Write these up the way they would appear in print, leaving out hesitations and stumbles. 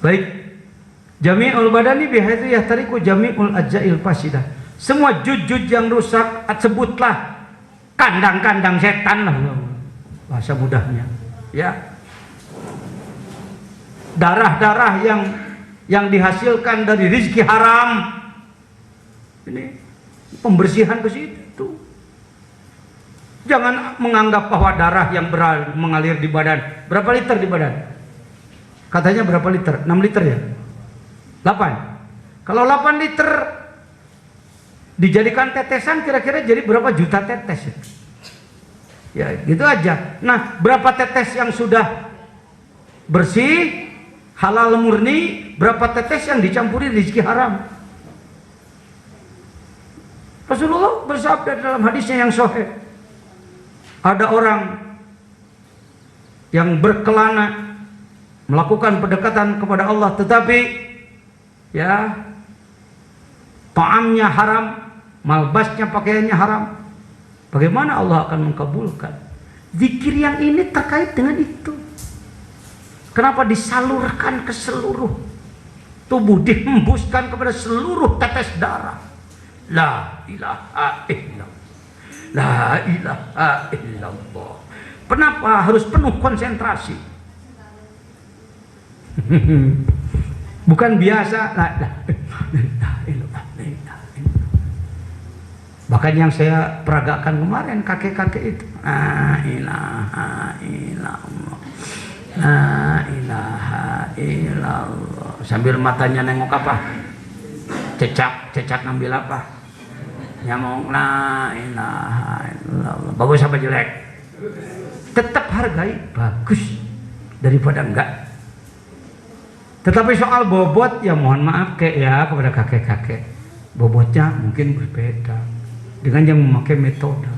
Baik. Jami'ul badani bihaitsu yahtariqu jami'ul ajza'il fasidah. Semua jujud yang rusak sebutlah kandang-kandang setan lah bahasa mudahnya. Ya. Darah-darah yang dihasilkan dari rezeki haram. Ini pembersihan ke situ. Jangan menganggap bahwa darah yang mengalir di badan. Berapa liter di badan? Katanya berapa liter? 6 liter ya? 8. Kalau 8 liter dijadikan tetesan kira-kira jadi berapa juta tetes ya? Ya gitu aja. Nah, berapa tetes yang sudah bersih, halal murni, berapa tetes yang dicampuri rezeki haram? Rasulullah bersabda dalam hadisnya yang sahih, ada orang yang berkelana melakukan pendekatan kepada Allah, tetapi ya ta'amnya haram, malbasnya pakaiannya haram. Bagaimana Allah akan mengkabulkan? Zikir yang ini terkait dengan itu. Kenapa disalurkan ke seluruh tubuh, dihembuskan kepada seluruh tetes darah? La ilaha illallah, la ilaha illallah. Kenapa harus penuh konsentrasi? Bukan biasa. La ilaha illallah. Bahkan yang saya peragakan kemarin kakek-kakek itu, la ilaha illallah, la ilaha illallah, sambil matanya nengok apa? Cecak ngambil apa? Nyamong, la ilaha illallah. Bagus apa jelek? Tetap hargai bagus daripada enggak. Tetapi soal bobot ya mohon maaf ya kepada kakek-kakek, bobotnya mungkin berbeda dengan yang memakai metode.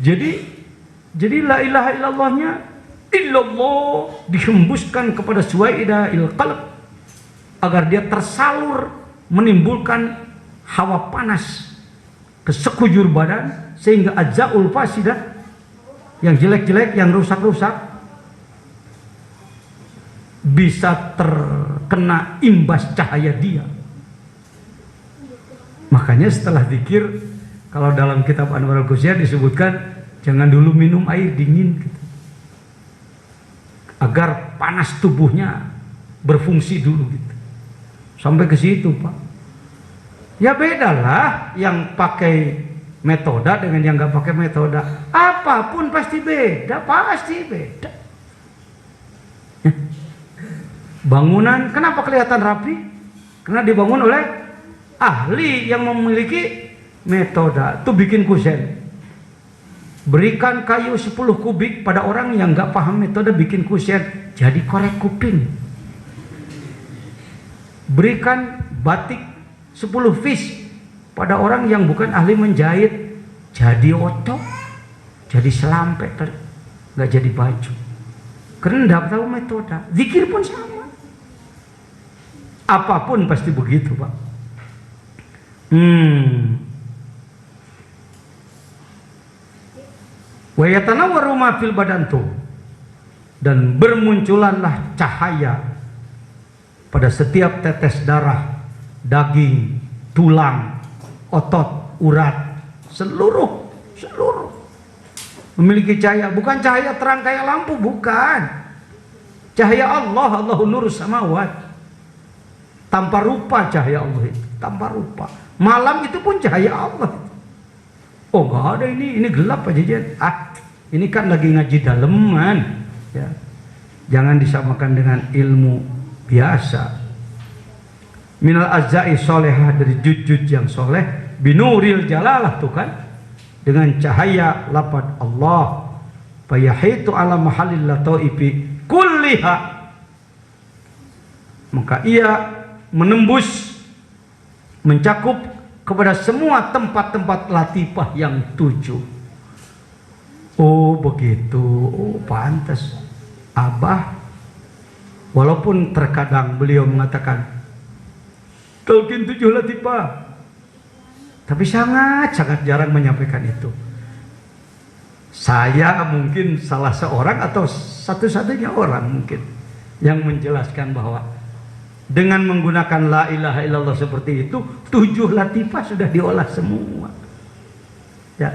Jadi la ilaha illallahnya illallah dihembuskan kepada suwaidil qalb agar dia tersalur menimbulkan hawa panas ke sekujur badan sehingga ajzaul fasidah yang jelek-jelek, yang rusak-rusak bisa terkena imbas cahaya dia. Makanya setelah zikir, kalau dalam kitab Anwarul Qusyah disebutkan jangan dulu minum air dingin gitu. Agar panas tubuhnya berfungsi dulu gitu. Sampai ke situ, Pak. Ya bedalah yang pakai metode dengan yang nggak pakai metode. Apapun pasti beda, pasti beda. Bangunan kenapa kelihatan rapi? Karena dibangun oleh ahli yang memiliki metode. Tuh bikin kusen. Berikan kayu 10 kubik pada orang yang nggak paham metode bikin kusen, jadi korek kuping. Berikan batik 10 piece pada orang yang bukan ahli menjahit, jadi otok, jadi selampet, nggak jadi baju. Karena nggak tahu metode. Zikir pun sama. Apapun pasti begitu, Pak. Wa yatanawwaru ma fil badan tuh, dan bermunculanlah cahaya pada setiap tetes darah, daging, tulang, otot, urat, seluruh memiliki cahaya. Bukan cahaya terang kayak lampu, bukan. Cahaya Allah, Allahu nurus samawat. Tanpa rupa cahaya Allah itu, tanpa rupa. Malam itu pun cahaya Allah. Oh nggak ada, ini gelap aja. Ini kan lagi ngaji daleman, ya. Jangan disamakan dengan ilmu biasa. Minal azza'i solehah, dari jujud yang soleh, binuril jalalah tuh kan, dengan cahaya lafaz Allah, fayahitu ala mahallil lataifi kulliha, maka ia menembus, mencakup kepada semua tempat-tempat latifah yang 7. Oh begitu, oh pantas. Abah, walaupun terkadang beliau mengatakan talqin 7 latifah, tapi sangat jarang menyampaikan itu. Saya mungkin salah seorang atau satu-satunya orang mungkin yang menjelaskan bahwa Dengan menggunakan la ilaha illallah seperti itu, 7 latifah sudah diolah semua. Ya.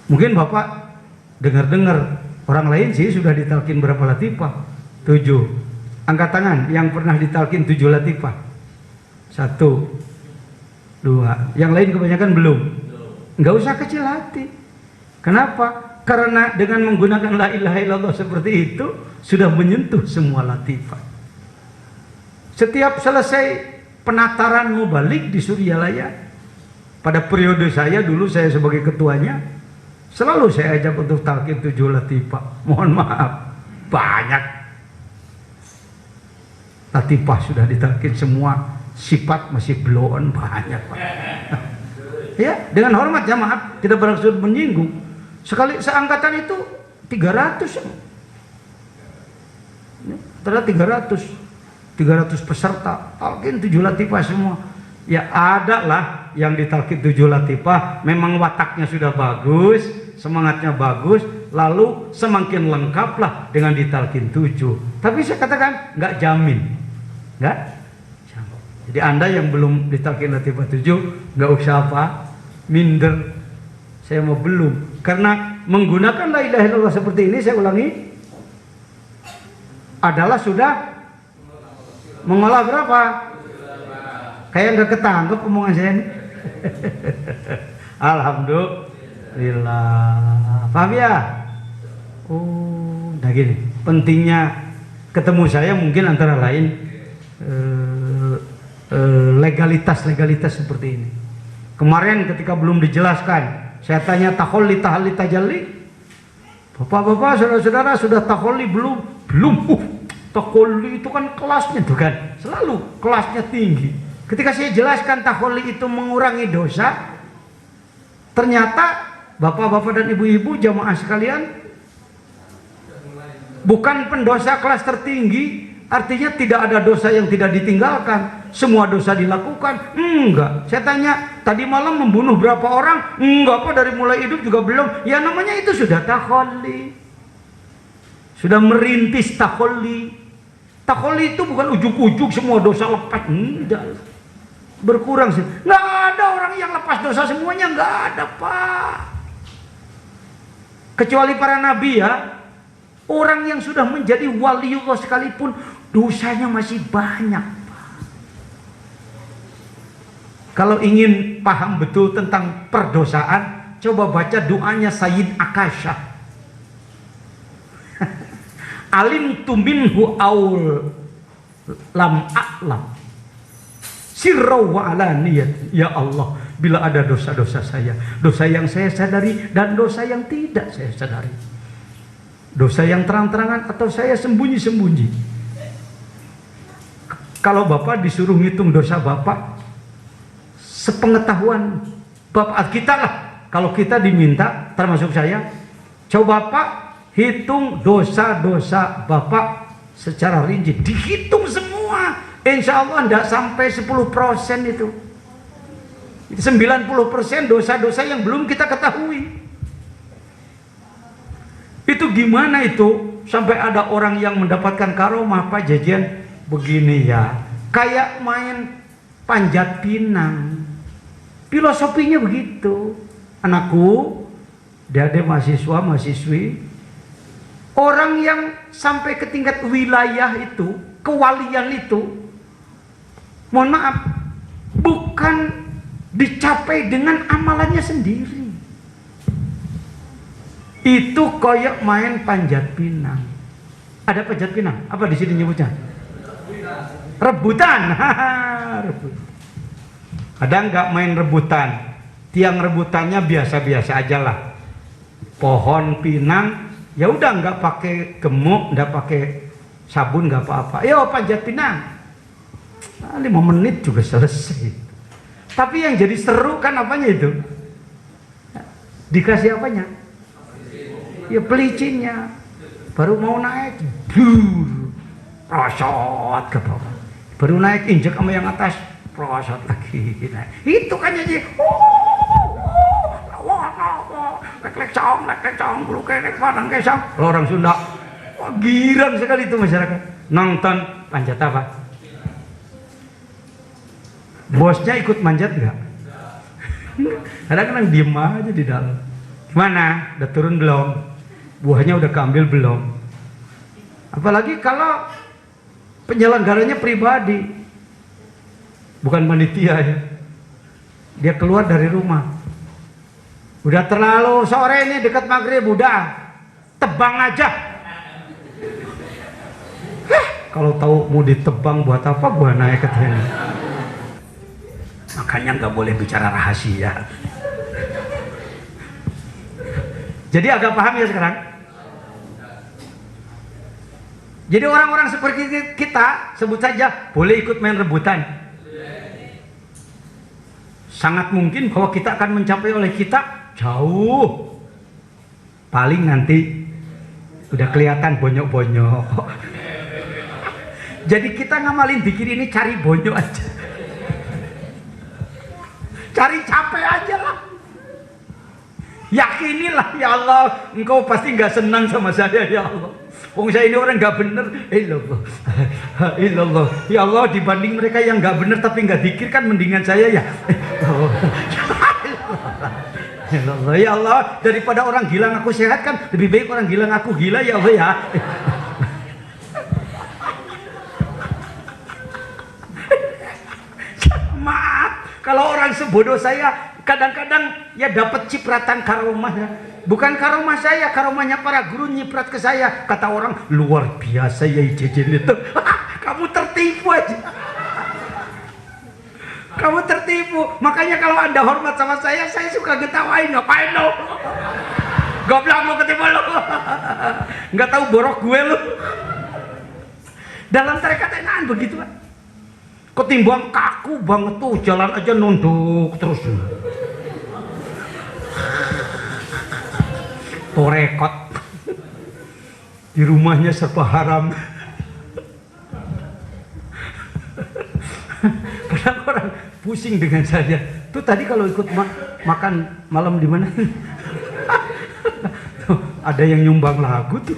Mungkin Bapak dengar-dengar orang lain sih sudah ditalkin berapa latifah? 7. Angkat tangan yang pernah ditalkin 7 latifah. 1, 2. Yang lain kebanyakan belum. Nggak usah kecil hati. Kenapa? Karena dengan menggunakan la ilaha illallah seperti itu sudah menyentuh semua latifah. Setiap selesai penataran mubalik di Suryalaya, pada periode saya dulu, saya sebagai ketuanya, selalu saya ajak untuk talqin 7 latifah. Mohon maaf, banyak latifah sudah ditalqin semua, sifat masih belum banyak, Pak. Ya, dengan hormat ya, maaf, tidak bermaksud menyinggung. Sekali seangkatan itu 300. Ternyata 300 peserta talqin 7 latifah semua. Ya ada lah yang ditalqin 7 latifah memang wataknya sudah bagus, semangatnya bagus, lalu semakin lengkaplah dengan ditalqin 7. Tapi saya katakan nggak jamin. Nggak jamin. Jadi Anda yang belum ditalqin latifah 7 nggak usah apa minder. Saya mau belum, karena menggunakan la ilaha illallah seperti ini, saya ulangi, adalah sudah mengolah berapa? Kayak nggak ketangkep omongan saya ini. Alhamdulillah. Paham ya? Oh, nah gini. Pentingnya ketemu saya mungkin antara lain legalitas seperti ini. Kemarin ketika belum dijelaskan, saya tanya takholli tahalli tajalli. Bapak-bapak, saudara-saudara sudah takholli belum? Belum. Takholli itu kan kelasnya tuh kan, selalu kelasnya tinggi. Ketika saya jelaskan takholli itu mengurangi dosa, ternyata bapak-bapak dan ibu-ibu jamaah sekalian, bukan pendosa kelas tertinggi, artinya tidak ada dosa yang tidak ditinggalkan, semua dosa dilakukan. Enggak. Saya tanya, tadi malam membunuh berapa orang? Enggak, apa dari mulai hidup juga belum. Ya namanya itu sudah takholli, sudah merintis takholli. Takholli itu bukan ujuk-ujuk semua dosa lepas, enggak, berkurang sih. Nggak ada orang yang lepas dosa semuanya, nggak ada, Pak. Kecuali para nabi ya, orang yang sudah menjadi waliullah sekalipun dosanya masih banyak, Pak. Kalau ingin paham betul tentang perdosaan, coba baca doanya Sayyid Akasha. Alim tu minhu aul lam a'lam sirra wa alaniyat. Ya Allah, bila ada dosa-dosa saya, dosa yang saya sadari dan dosa yang tidak saya sadari, dosa yang terang-terangan atau saya sembunyi-sembunyi. Kalau Bapak disuruh ngitung dosa Bapak, sepengetahuan Bapak kita lah, kalau kita diminta, termasuk saya, coba Bapak hitung dosa-dosa Bapak secara rinci, dihitung semua. Insya Allah tidak sampai 10% itu. 90% dosa-dosa yang belum kita ketahui. Itu gimana itu? Sampai ada orang yang mendapatkan karomah, Pak Jajan, begini ya, kayak main panjat pinang. Filosofinya begitu. Anakku, dia mahasiswa, mahasiswi, orang yang sampai ke tingkat wilayah itu, kewalian itu, mohon maaf, bukan dicapai dengan amalannya sendiri. Itu kayak main panjat pinang. Ada panjat pinang? Apa di sini nyebutnya? Rebutan. Rebutan. Ada nggak main rebutan? Tiang rebutannya biasa-biasa aja lah. Pohon pinang, ya udah nggak pakai gemuk, nggak pakai sabun, nggak apa-apa. Yo panjat pinang, 5 menit juga selesai. Tapi yang jadi seru kan apanya itu? Dikasih apanya? Ya pelicinnya. Baru mau naik, prosot ke bawah. Baru naik injek sama yang atas, prosot lagi. Naik. Itu kan jadi lek cong, bulu kenek padang kesang. Orang Sunda, wah girang sekali itu masyarakat. Nonton panjat apa? Bosnya ikut manjat nggak? Kadang-kadang diem aja di dalam. Gimana? Udah turun belum? Buahnya udah keambil belum? Apalagi kalau penyelenggaranya pribadi, bukan panitia ya. Dia keluar dari rumah. Udah terlalu sore ini dekat maghrib, udah tebang aja. Kalau tahu mau ditebang buat apa gua naik ke sini. Makanya nggak boleh bicara rahasia. Jadi agak paham ya sekarang? Jadi orang-orang seperti kita, sebut saja, boleh ikut main rebutan. Sangat mungkin bahwa kita akan mencapai oleh kita jauh. Paling nanti udah kelihatan bonyok-bonyok. Jadi kita ngamalin dikir ini cari bonyok aja. Cari capek aja lah. Yakinilah ya Allah, engkau pasti nggak senang sama saya ya Allah. Wong saya ini orang nggak bener. Ilallah, ilallah. Ya Allah, dibanding mereka yang nggak bener tapi nggak dikir kan mendingan saya ya. Ilallah, ya Allah, daripada orang gila ngaku sehat kan lebih baik orang gila ngaku gila ya Allah ya. Maaf, kalau orang sebodoh saya kadang-kadang ya dapat cipratan karomah ya. Bukan karomah saya, karomahnya para guru nyiprat ke saya. Kata orang luar biasa ya Jejen itu. Kamu tertipu aja. Kamu tertipu. Makanya kalau Anda hormat sama saya suka getawain. Ngapain lo? Goblok lo, ketipu lo. Nggak tahu borok gue lo. Dalam tarekat enakan begitu kan. Ketimbang kaku banget tuh, jalan aja nunduk terus. Torekot di rumahnya serba haram. Padahal orang pusing dengan saya. Tuh tadi kalau ikut makan malam di mana? Tuh, ada yang nyumbang lagu tuh.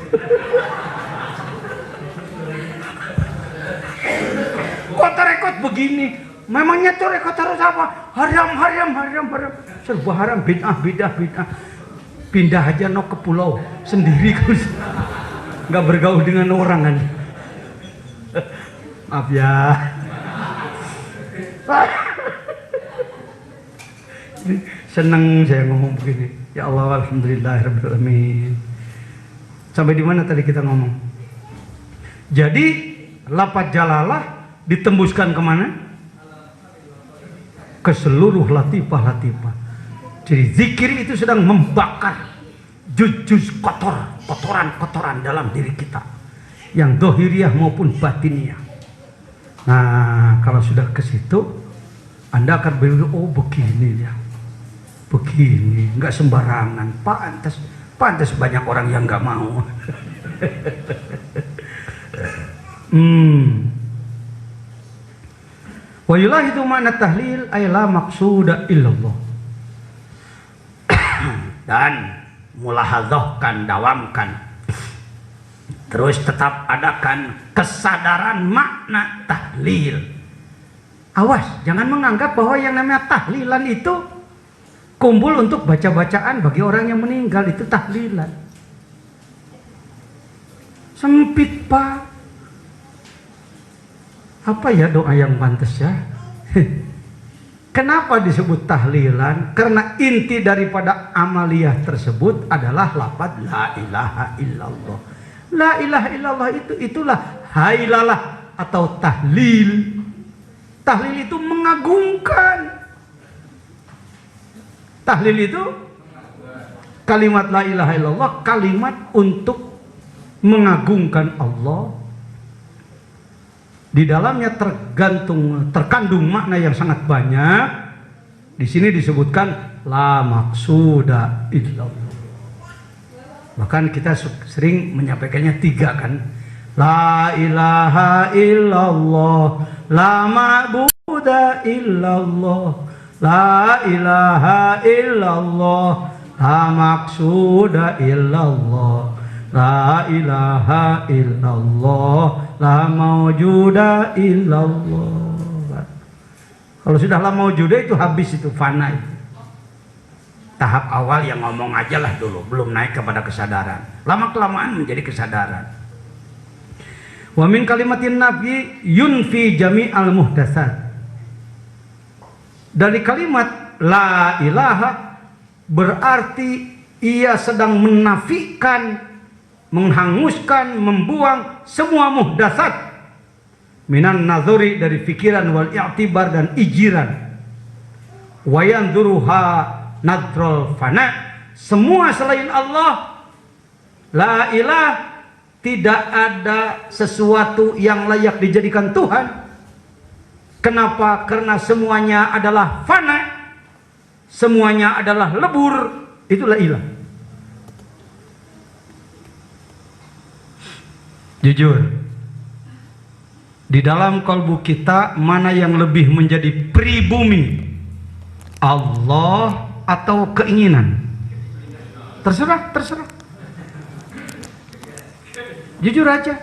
Kok torekot begini? Memangnya torekot harus apa? Haram. Serba haram, bid'ah. Pindah aja no ke pulau sendiri, nggak bergaul dengan orang kan. Maaf ya. Seneng saya ngomong begini. Ya Allah, alhamdulillahirabbil alamin. Sampai di mana tadi kita ngomong? Jadi lafaz jalalah ditembuskan kemana? Ke seluruh latifah. Jadi zikir itu sedang membakar juz-juz kotoran dalam diri kita, yang dohiriyah maupun batiniyah. Nah, kalau sudah ke situ, Anda akan berpikir, oh begini ya, begini, nggak sembarangan, pantas banyak orang yang nggak mau. Wayulah itu makna tahlil ayla maksuda illallah. Dan mulahadzahkan, dawamkan, terus tetap adakan kesadaran makna tahlil. Awas, jangan menganggap bahwa yang namanya tahlilan itu kumpul untuk baca-bacaan bagi orang yang meninggal, itu tahlilan. Sempit Pak. Apa ya doa yang pantas ya? Kenapa disebut tahlilan? Karena inti daripada amaliyah tersebut adalah lafaz la ilaha illallah. La ilaha illallah itulah hailalah atau tahlil. Tahlil itu mengagungkan. Tahlil itu kalimat la ilaha illallah, kalimat untuk mengagungkan Allah. Di dalamnya terkandung makna yang sangat banyak. Di sini disebutkan la maksuda illallah. Bahkan kita sering menyampaikannya 3 kan. La ilaha illallah, la ma'buda illallah, la ilaha illallah, la maksuda illallah, la ilaha illallah, la maujuda illallah. Kalau sudah lama maujudah itu habis, itu fana itu. Tahap awal yang ngomong aja lah dulu, belum naik kepada kesadaran. Lama kelamaan menjadi kesadaran. Wa min kalimatin nabi yunfi jami'al muhdatsat. Dari kalimat la ilaha berarti ia sedang menafikan, menghanguskan, membuang semua muhdatsat minan nazari, dari pikiran, wal i'tibar, dan ijiran, wa yanzuruha nadrul fana, semua selain Allah. La ilah, tidak ada sesuatu yang layak dijadikan Tuhan. Kenapa? Karena semuanya adalah fana, semuanya adalah lebur. Itulah ilah. Jujur, di dalam kalbu kita mana yang lebih menjadi pribumi, Allah atau keinginan? Terserah. Jujur aja,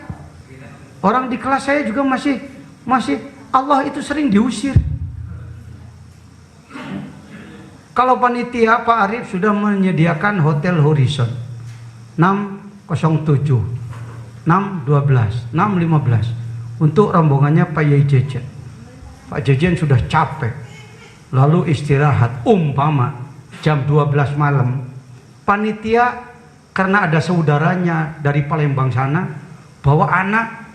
orang di kelas saya juga masih Allah itu sering diusir. Kalau panitia Pak Arif sudah menyediakan Hotel Horizon 607, 612, 615 untuk rombongannya Pak Yai Jejen. Pak Jejen sudah capek, lalu istirahat, umpama jam 12 malam, panitia karena ada saudaranya dari Palembang sana bawa anak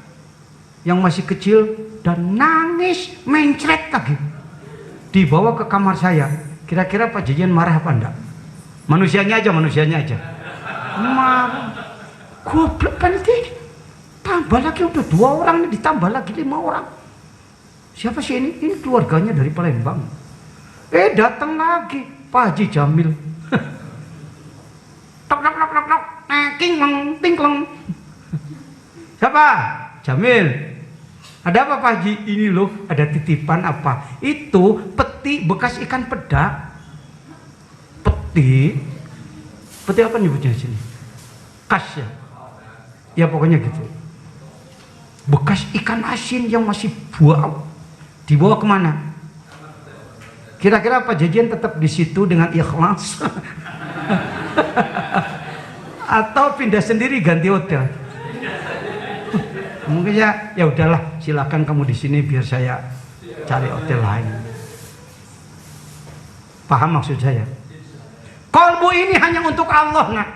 yang masih kecil dan nangis mencret lagi, dibawa ke kamar saya. Kira-kira Pak Jejen marah apa enggak? Manusianya aja marah. Goblok panitia, tambah lagi udah 2 orang nih, ditambah lagi 5 orang. Siapa sih ini? Ini keluarganya dari Palembang. Datang lagi Pak Haji Jamil. Tok, tingkleng. Siapa? Jamil. Ada apa Pak Haji? Ini loh, ada titipan apa? Itu peti bekas ikan peda. Peti apa nyebutnya sini? Kas ya? Ya pokoknya gitu. Bekas ikan asin yang masih bau. Dibawa kemana? Kira-kira Pak Jejen tetap di situ dengan ikhlas atau pindah sendiri ganti hotel? Mungkin ya udahlah, silakan kamu di sini biar saya cari hotel lain. Paham maksud saya? Kalbu ini hanya untuk Allah, nak.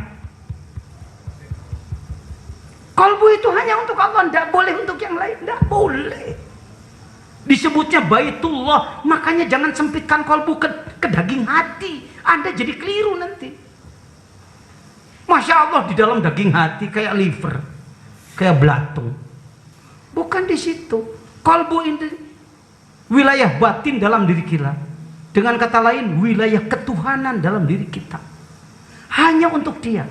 Kalbu itu hanya untuk Allah, tidak boleh untuk yang lain, tidak boleh. Disebutnya Baitullah, makanya jangan sempitkan kalbu ke daging hati. Anda jadi keliru nanti. Masya Allah, di dalam daging hati kayak liver, kayak belatung. Bukan di situ. Kalbu ini wilayah batin dalam diri kita. Dengan kata lain, wilayah ketuhanan dalam diri kita. Hanya untuk Dia.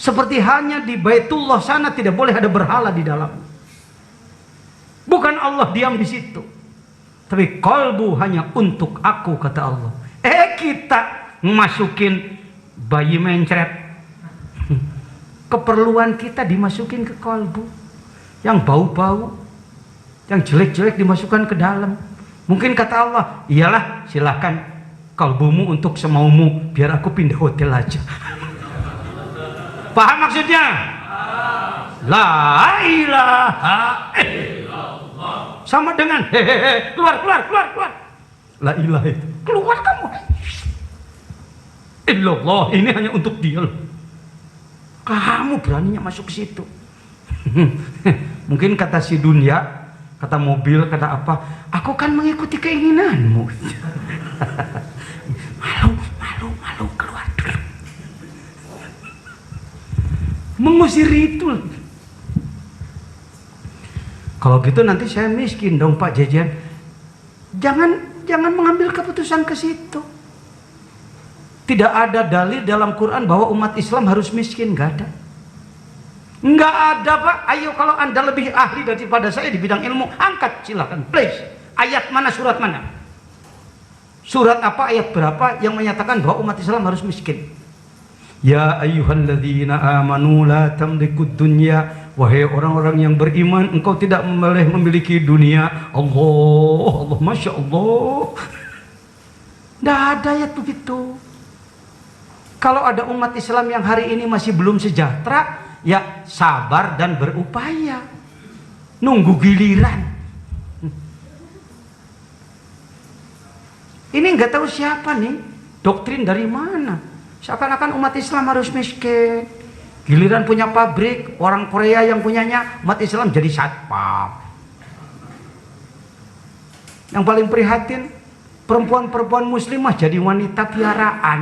Seperti hanya di Baitullah sana tidak boleh ada berhala di dalam. Bukan Allah diam di situ. Tapi kalbu hanya untuk aku, kata Allah. Kita masukin bayi mencret. Keperluan kita dimasukin ke kalbu. Yang bau-bau, yang jelek-jelek dimasukkan ke dalam. Mungkin kata Allah, iyalah silahkan kalbumu untuk semaumu, biar aku pindah hotel aja. Paham maksudnya? La ilaha illallah sama dengan hehehe, keluar. La ilaha itu keluar kamu. Illallah ini hanya untuk Dia. Kamu beraninya masuk ke situ. Mungkin kata si dunia, kata mobil, kata apa, aku kan mengikuti keinginanmu. malu, keluar dulu. Mengusir itu. Kalau gitu nanti saya miskin dong Pak Jejen. Jangan mengambil keputusan ke situ. Tidak ada dalil dalam Quran bahwa umat Islam harus miskin, nggak ada. Nggak ada Pak. Ayo kalau Anda lebih ahli daripada saya di bidang ilmu, angkat silakan, please. Ayat mana, surat mana? Surat apa, ayat berapa yang menyatakan bahwa umat Islam harus miskin? Ya ayyuhalladzina amanu la tamlikud dunya Wahai orang-orang yang beriman, engkau tidak boleh memiliki dunia. Allah, Masya Allah. Tidak ada ya begitu. Kalau ada umat Islam yang hari ini masih belum sejahtera, ya sabar dan berupaya. Nunggu giliran. Ini nggak tahu siapa nih, doktrin dari mana. Seakan-akan umat Islam harus miskin. Giliran punya pabrik, orang Korea yang punyanya, umat Islam jadi satpam. Yang paling prihatin, perempuan-perempuan muslimah jadi wanita piaraan.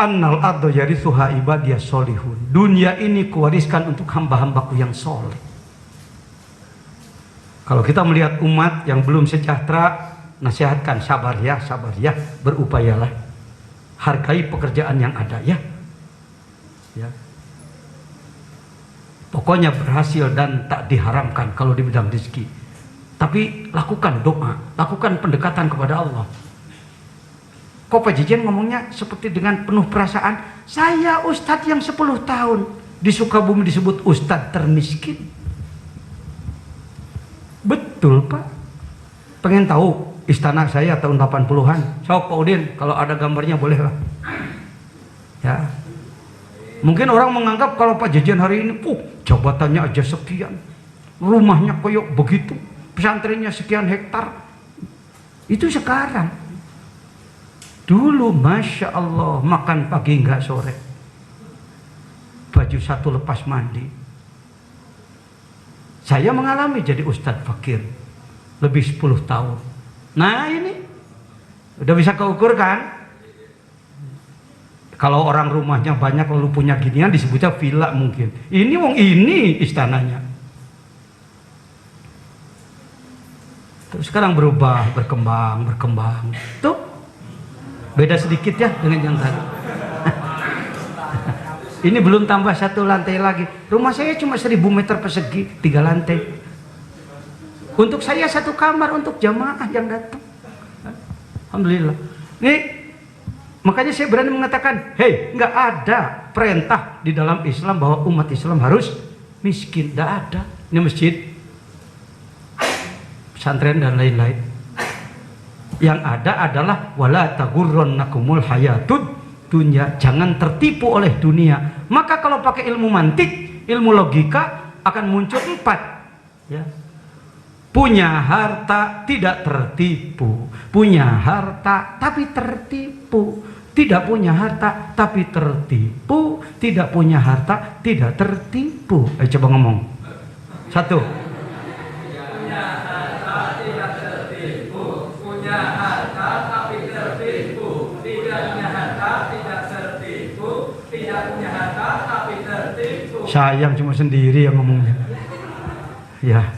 Annal ardo yarithuha ibadiyas solihun. Dunia ini kuwariskan untuk hamba-hambaku yang soleh. Kalau kita melihat umat yang belum sejahtera, nasihatkan sabar ya, berupayalah. Hargai pekerjaan yang ada ya. Pokoknya berhasil dan tak diharamkan kalau di bidang rezeki. Tapi lakukan doa, lakukan pendekatan kepada Allah. Kok Pak Jejen ngomongnya seperti dengan penuh perasaan? Saya ustadz yang 10 tahun di Sukabumi disebut ustadz termiskin. Betul Pak. Pengen tahu istana saya tahun 80-an? Sok Pak Udin, kalau ada gambarnya boleh lah. Ya. Mungkin orang menganggap kalau Pak Jejen hari ini, jabatannya aja sekian, rumahnya koyok begitu, pesantrennya sekian hektar. Itu sekarang. Dulu Masya Allah makan pagi enggak sore, baju satu lepas mandi. Saya mengalami jadi ustadz fakir lebih 10 tahun. Nah ini udah bisa keukur kan? Kalau orang rumahnya banyak lalu punya ginian disebutnya villa mungkin. Ini wong ini istananya. Terus sekarang berubah, berkembang. Tuh beda sedikit ya dengan yang tadi. Ini belum tambah 1 lantai lagi. Rumah saya cuma 1000 meter persegi, 3 lantai. Untuk saya 1 kamar untuk jamaah yang datang. Alhamdulillah. Nih, makanya saya berani mengatakan, hei, nggak ada perintah di dalam Islam bahwa umat Islam harus miskin. Nggak ada. Ini masjid, pesantren dan lain-lain. Yang ada adalah wala taghurrannakumul hayatud dunya. Jangan tertipu oleh dunia. Maka kalau pakai ilmu mantik, ilmu logika akan muncul 4 ya. Punya harta tidak tertipu, punya harta tapi tertipu, tidak punya harta tapi tertipu, tidak punya harta tidak tertipu. Ayo coba ngomong 1. Sayang cuma sendiri yang ngomongnya. Ya,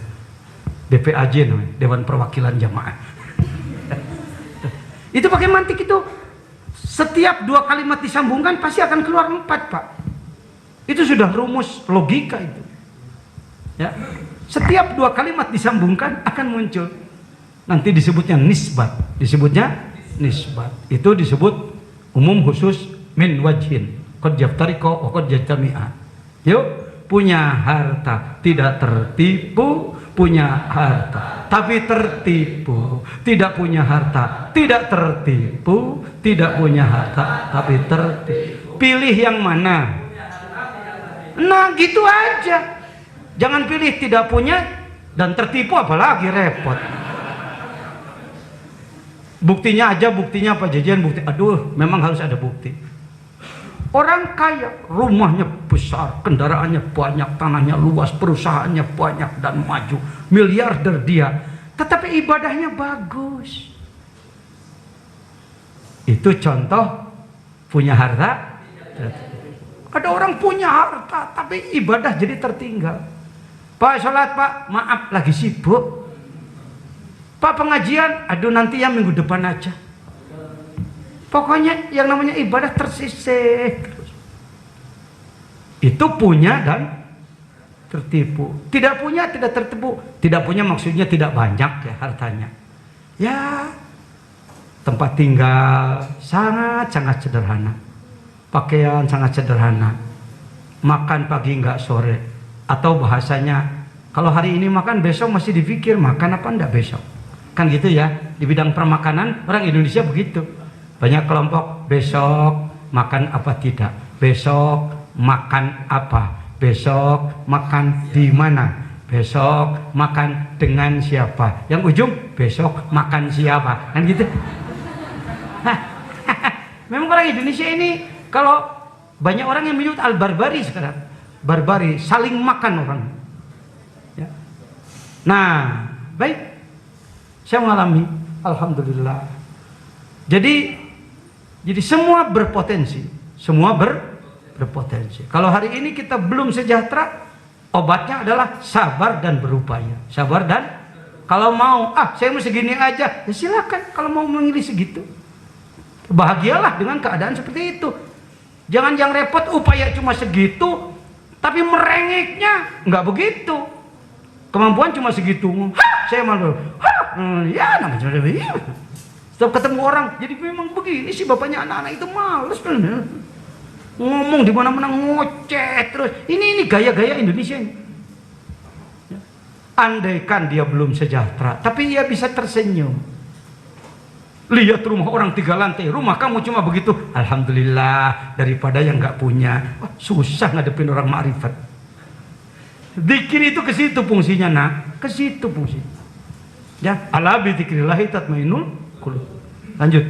DPAJ namanya, Dewan Perwakilan Jamaah. Itu pakai mantik itu. Setiap 2 kalimat disambungkan pasti akan keluar 4 Pak. Itu sudah rumus logika itu. Ya, setiap 2 kalimat disambungkan akan muncul. Nanti disebutnya nisbat. Itu disebut umum khusus min wajhin. Qad yaftariqa wa qad yajtami'a. Yuk, punya harta tidak tertipu, punya harta tapi tertipu, tidak punya harta tidak tertipu, tidak punya harta tapi tertipu. Pilih yang mana? Nah gitu aja. Jangan pilih tidak punya dan tertipu, apalagi repot. Buktinya apa Jejen? Bukti, aduh memang harus ada bukti. Orang kaya, rumahnya besar, kendaraannya banyak, tanahnya luas, perusahaannya banyak dan maju, miliarder dia, tetapi ibadahnya bagus. Itu contoh punya harta. Ada orang punya harta tapi ibadah jadi tertinggal. Pak sholat Pak, maaf lagi sibuk. Pak pengajian, aduh nanti ya minggu depan aja. Pokoknya yang namanya ibadah tersisih. Itu punya dan tertipu. Tidak punya tidak tertipu. Tidak punya maksudnya tidak banyak ya hartanya. Ya tempat tinggal sangat-sangat sederhana, pakaian sangat sederhana, makan pagi nggak sore, atau bahasanya kalau hari ini makan besok masih dipikir makan apa enggak besok, kan gitu ya. Di bidang permakanan orang Indonesia begitu, banyak kelompok besok makan apa tidak, besok makan apa, besok makan di mana, besok makan dengan siapa, yang ujung besok makan siapa, kan gitu. Memang orang Indonesia ini, kalau banyak orang yang menyebut al-barbari sekarang, barbari, saling makan orang ya. Nah baik, saya mengalami, alhamdulillah. Jadi semua berpotensi, semua berpotensi. Kalau hari ini kita belum sejahtera, obatnya adalah sabar dan berupaya. Sabar dan, kalau mau, saya mau segini aja, ya silakan. Kalau mau memilih segitu, bahagialah dengan keadaan seperti itu. Jangan yang repot, upaya cuma segitu, tapi merengeknya nggak begitu. Kemampuan cuma segitu, saya malu, ya namanya. Setiap ketemu orang, jadi memang begini sih bapaknya anak-anak itu males ngomong di mana-mana, ngoceh terus. Ini gaya-gaya Indonesia ini. Andaikan dia belum sejahtera, tapi ia bisa tersenyum. Lihat rumah orang 3 lantai, rumah kamu cuma begitu, alhamdulillah, daripada yang nggak punya. Susah ngadepin orang ma'rifat. Dzikir itu ke situ fungsinya, nak, ke situ fungsi. Ya, ala bi dzikrillah tatmainnul qulub. Lanjut.